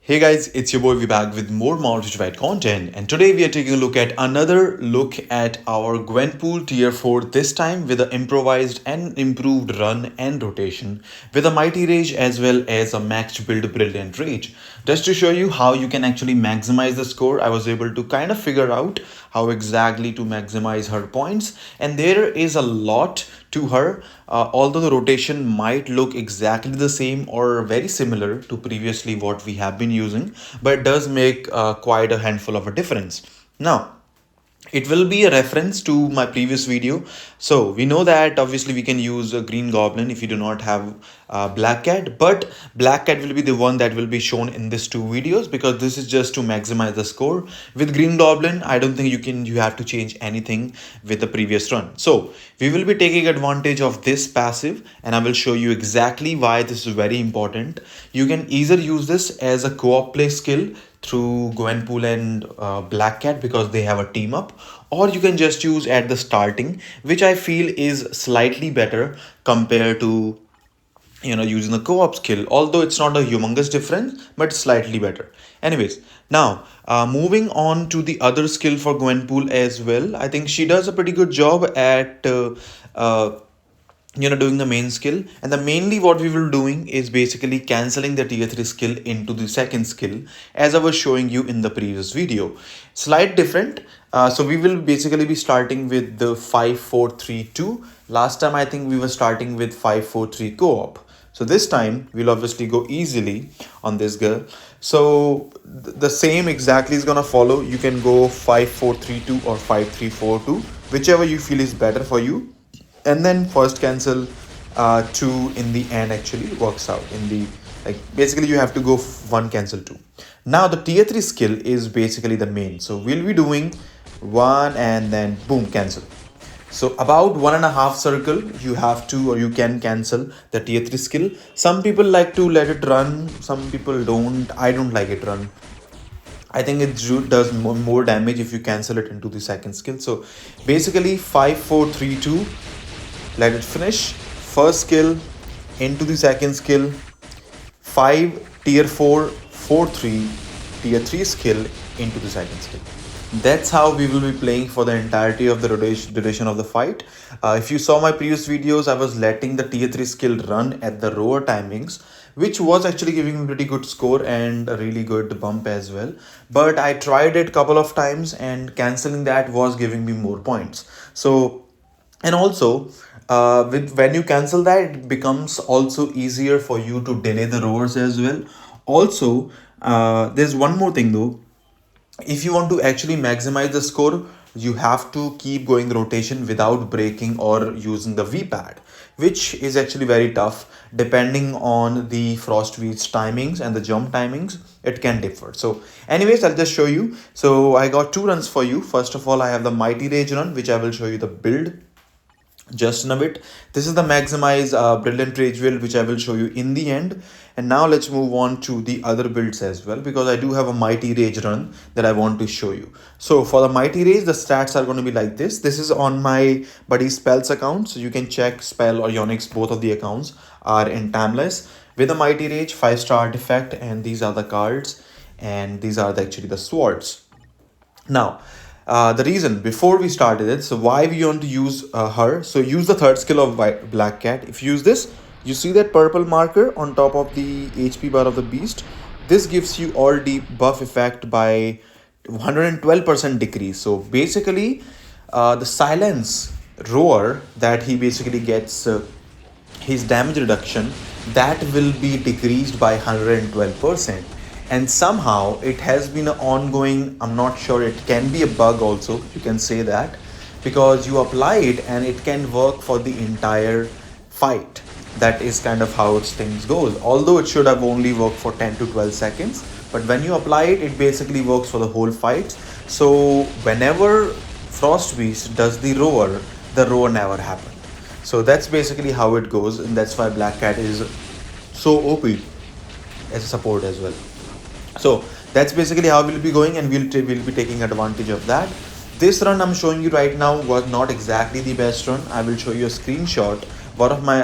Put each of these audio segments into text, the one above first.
Hey guys, it's your boy V back with more White content, and today we are taking a look at another look at our Gwenpool Tier 4, this time with an improvised and improved run and rotation with a mighty rage as well as a maxed build brilliant rage. Just to show you how you can actually maximize the score, I was able to kind of figure out how exactly to maximize her points, and there is a lot to her. Although the rotation might look exactly the same or very similar to previously what we have been using, but it does make quite a handful of a difference. Now, it will be a reference to my previous video. So we know that obviously we can use a green goblin if you do not have black cat, but black cat will be the one that will be shown in these two videos because this is just to maximize the score. With green goblin, I don't think you have to change anything with the previous run. So we will be taking advantage of this passive, and I will show you exactly why this is very important. You can either use this as a co-op play skill through Gwenpool and Black Cat because they have a team up, or you can just use at the starting, which I feel is slightly better compared to using the co-op skill, although it's not a humongous difference, but slightly better. Anyways, now moving on to the other skill for Gwenpool as well, I think she does a pretty good job at uh, doing the main skill, and the mainly what we will doing is basically canceling the tier 3 skill into the second skill as I was showing you in the previous video. Slight different. So we will basically be starting with the 5-4-3-2. Last time I think we were starting with 5-4-3 co-op. So this time we'll obviously go easily on this girl. So the same exactly is gonna follow. You can go 5-4-3-2 or 5-3-4-2, whichever you feel is better for you, and then first cancel two in the end actually works out in the, like, basically you have to go one cancel two. Now the tier 3 skill is basically the main, so we'll be doing one and then boom cancel. So about 1.5 circle you have to, or you can cancel the tier 3 skill. Some people like to let it run, some people don't. I don't like it run. I think it does more damage if you cancel it into the second skill. So basically 5-4-3-2, let it finish. First skill into the second skill. 5 tier 4-4-3 tier 3 skill into the second skill. That's how we will be playing for the entirety of the duration of the fight. If you saw my previous videos, I was letting the tier 3 skill run at the rower timings, which was actually giving me pretty good score and a really good bump as well. But I tried it a couple of times and cancelling that was giving me more points. So, and also with when you cancel that, it becomes also easier for you to delay the rowers as well. Also, there's one more thing though. If you want to actually maximize the score, you have to keep going rotation without breaking or using the V pad, which is actually very tough. Depending on the Frostweed's timings and the jump timings, it can differ. So anyways, I'll just show you. So I got two runs for you. First of all, I have the Mighty Rage run, which I will show you the build just in a bit. This is the maximize brilliant rage build, which I will show you in the end. And now let's move on to the other builds as well, because I do have a mighty rage run that I want to show you. So for the mighty rage, the stats are going to be like this. This is on my buddy Spells account, so you can check Spell or Yonix. Both of the accounts are in timeless with a mighty rage 5-star artifact, and these are the cards, and these are actually the swords. Now, the reason before we started it, so why we want to use her. So use the third skill of Black Cat. If you use this, you see that purple marker on top of the HP bar of the beast. This gives you all deep buff effect by 112% decrease. So basically, the silence roar that he basically gets, his damage reduction, that will be decreased by 112%. And somehow it has been an ongoing, I'm not sure, it can be a bug also, you can say that, because you apply it and it can work for the entire fight. That is kind of how things goes, although it should have only worked for 10 to 12 seconds, but when you apply it, it basically works for the whole fight. So whenever Frost Beast does the roar never happened. So that's basically how it goes, and that's why Black Cat is so OP as a support as well. So that's basically how we'll be going, and we'll be taking advantage of that. This run I'm showing you right now was not exactly the best run. I will show you a screenshot. One of my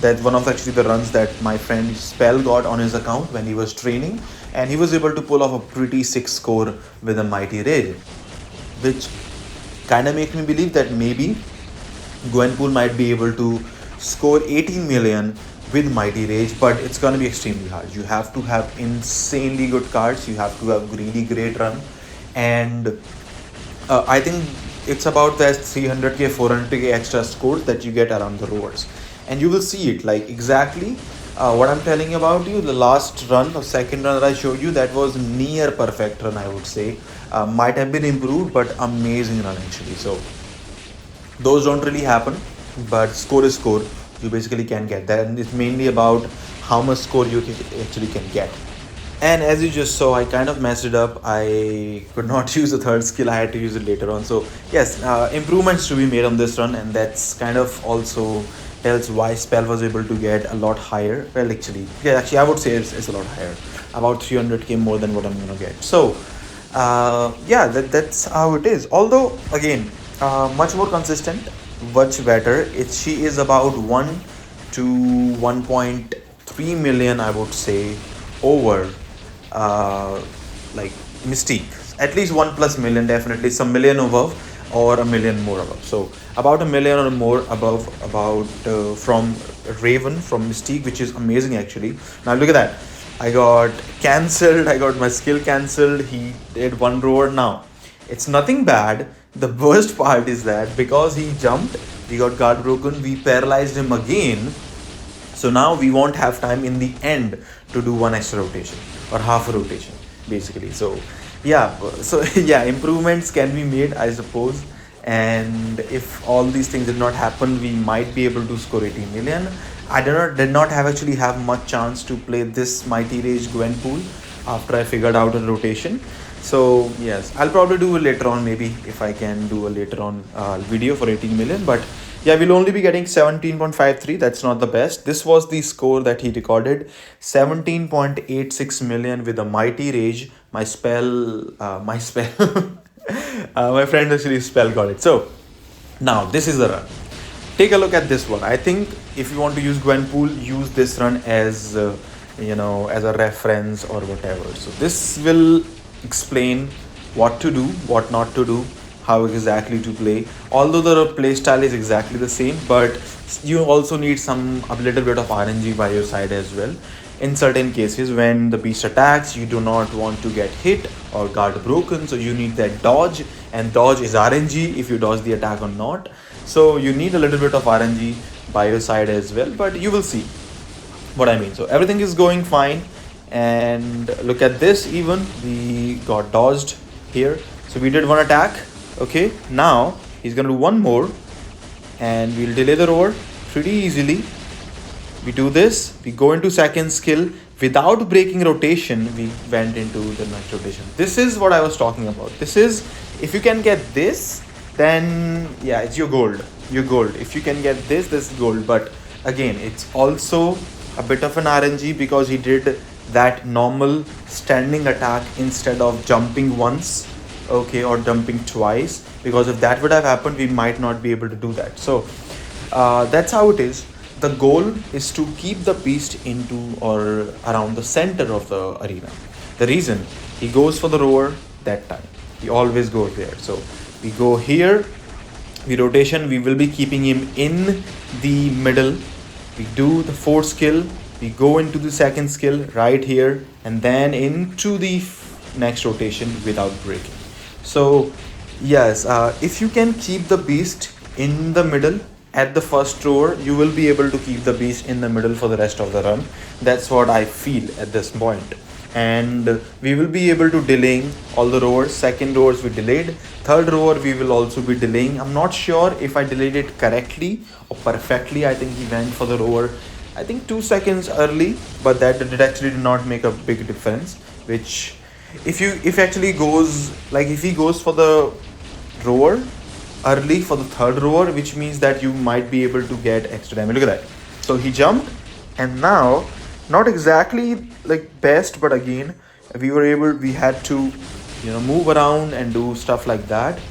That's one of actually the runs that my friend Spell got on his account when he was training, and he was able to pull off a pretty sick score with a Mighty Rage, which kind of makes me believe that maybe Gwenpool might be able to score 18 million with Mighty Rage, but it's gonna be extremely hard. You have to have insanely good cards, you have to have really great run, and I think it's about that 300k, 400k extra scores that you get around the roars, and you will see it like exactly what I'm telling about you. The last run, or second run that I showed you, that was near perfect run, I would say. Might have been improved, but amazing run actually. So those don't really happen, but score is score. You basically can get that, and it's mainly about how much score you actually can get. And as you just saw, I kind of messed it up. I could not use the third skill. I had to use it later on. So yes, improvements to be made on this run, and that's kind of also tells why Spell was able to get a lot higher. Well, actually, yeah, actually, I would say it's a lot higher, about 300k more than what I'm gonna get. So yeah, that's how it is. Although again, much more consistent, much better. She is about 1 to 1.3 million, I would say, over like Mystique. At least 1 plus million, definitely some million above or a million more above. So about a million or more above, about from Raven, from Mystique, which is amazing actually. Now look at that. I got cancelled. I got my skill cancelled. He did one roar. Now it's nothing bad. The worst part is that because he jumped, we got guard broken. We paralyzed him again. So now we won't have time in the end to do one extra rotation or half a rotation, basically. So yeah, yeah, improvements can be made, I suppose. And if all these things did not happen, we might be able to score 18 million. I did not have actually have much chance to play this Mighty Rage Gwenpool after I figured out a rotation. So yes, I'll probably do it later on, maybe if I can do a later on video for 18 million. But yeah, we'll only be getting 17.53. That's not the best. This was the score that he recorded, 17.86 million with a Mighty Rage. My my friend actually Spell got it. So now this is the run. Take a look at this one. I think if you want to use Gwenpool, use this run as as a reference or whatever. So this will explain what to do, what not to do, how exactly to play. Although the play style is exactly the same, but you also need a little bit of RNG by your side as well. In certain cases, when the beast attacks, you do not want to get hit or guard broken, so you need that dodge, and dodge is RNG if you dodge the attack or not. So you need a little bit of RNG by your side as well, but you will see what I mean. So everything is going fine, and look at this. Even we got dodged here, so we did one attack. Okay, now he's gonna do one more, and we'll delay the roar pretty easily. We do this, we go into second skill without breaking rotation. We went into the next rotation. This is what I was talking about. This is, if you can get this, then yeah, it's your gold. Your gold. If you can get this is gold. But again, it's also a bit of an RNG because he did that normal standing attack instead of jumping once, okay, or jumping twice. Because if that would have happened, we might not be able to do that. So that's how it is. The goal is to keep the beast into or around the center of the arena. The reason he goes for the roar that time, he always goes there. So we go here, we rotation, we will be keeping him in the middle. We do the fourth skill, we go into the second skill right here, and then into the next rotation without breaking. So yes, if you can keep the beast in the middle at the first roar, you will be able to keep the beast in the middle for the rest of the run. That's what I feel at this point. And we will be able to delaying all the roars. Second roars we delayed, third roar we will also be delaying. I'm not sure if I delayed it correctly or perfectly. I think he went for the roar, I think 2 seconds early, but that did actually did not make a big difference. Which if actually goes, like if he goes for the roar early for the third roar, which means that you might be able to get extra damage. Look at that. So he jumped, and now not exactly like best, but again we had to move around and do stuff like that.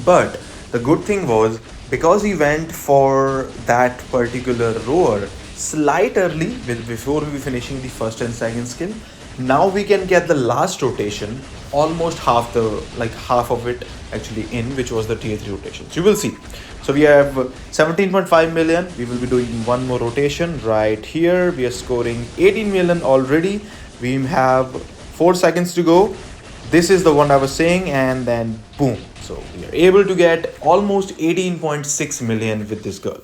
But the good thing was because he went for that particular rower slight early before we finishing the first and second skill. Now we can get the last rotation, almost half of it actually in, which was the tier 3 rotations. You will see. So we have 17.5 million. We will be doing one more rotation right here. We are scoring 18 million already. We have 4 seconds to go. This is the one I was saying, and then boom. So we are able to get almost 18.6 million with this girl.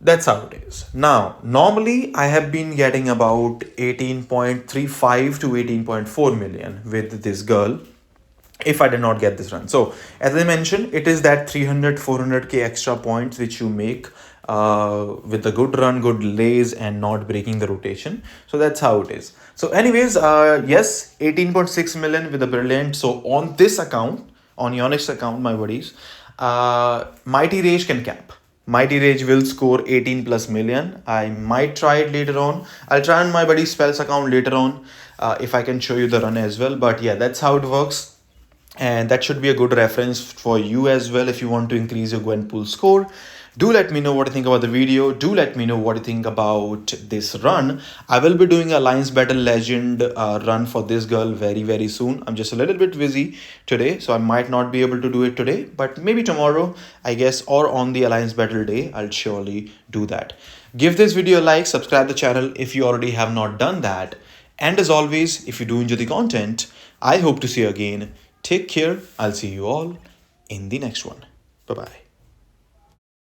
That's how it is. Now, normally I have been getting about 18.35 to 18.4 million with this girl if I did not get this run. So as I mentioned, it is that 300, 400k extra points which you make with a good run, good lays, and not breaking the rotation. So that's how it is. So anyways, yes, 18.6 million with a brilliant. So on this account, on Yonex account, my buddies, Mighty Rage can cap. Mighty Rage will score 18 plus million. I might try it later on. I'll try on my buddy Spells account later on if I can show you the run as well. But yeah, that's how it works. And that should be a good reference for you as well if you want to increase your Gwenpool score. Do let me know what you think about the video. Do let me know what you think about this run. I will be doing a Alliance Battle Legend run for this girl very soon. I'm just a little bit busy today, so I might not be able to do it today, but maybe tomorrow, I guess, or on the Alliance Battle day, I'll surely do that. Give this video a like, subscribe the channel if you already have not done that. And as always, if you do enjoy the content, I hope to see you again. Take care. I'll see you all in the next one. Bye-bye.